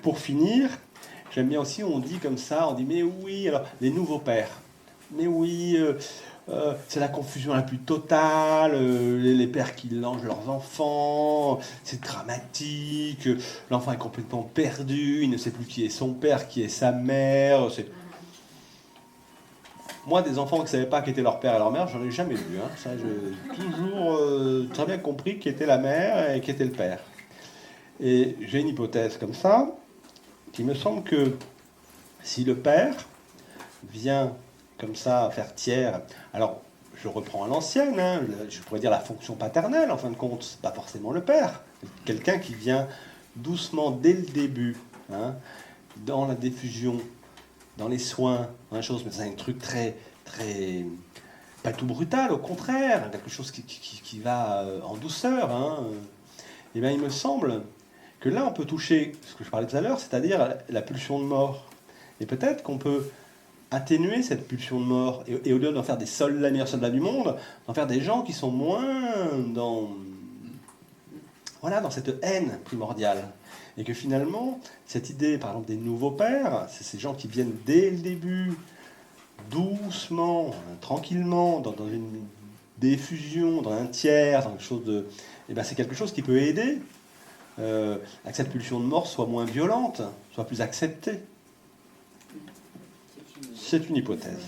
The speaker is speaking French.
pour finir, j'aime bien aussi, on dit comme ça, on dit mais oui, alors les nouveaux pères, mais oui, c'est la confusion la plus totale, les pères qui langent leurs enfants, c'est dramatique, l'enfant est complètement perdu, il ne sait plus qui est son père, qui est sa mère. Moi, des enfants qui ne savaient pas qui était leur père et leur mère, j'en ai jamais vu. Hein. Ça, j'ai toujours très bien compris qui était la mère et qui était le père. Et j'ai une hypothèse comme ça, qui me semble que si le père vient comme ça faire tiers, alors je reprends à l'ancienne, hein, je pourrais dire la fonction paternelle, en fin de compte, c'est pas forcément le père, quelqu'un qui vient doucement dès le début, hein, dans la diffusion, dans les soins, dans les choses, mais c'est un truc très, très, pas tout brutal, au contraire, quelque chose qui va en douceur. Hein. Et bien il me semble que là on peut toucher ce que je parlais tout à l'heure, c'est-à-dire la pulsion de mort. Et peut-être qu'on peut atténuer cette pulsion de mort, et au lieu d'en faire des soldats, les meilleurs soldats du monde, d'en faire des gens qui sont moins dans, voilà, dans cette haine primordiale. Et que finalement, cette idée, par exemple, des nouveaux pères, c'est ces gens qui viennent dès le début, doucement, tranquillement, dans une diffusion, dans un tiers, dans quelque chose de... Et ben c'est quelque chose qui peut aider à que cette pulsion de mort soit moins violente, soit plus acceptée. C'est une hypothèse.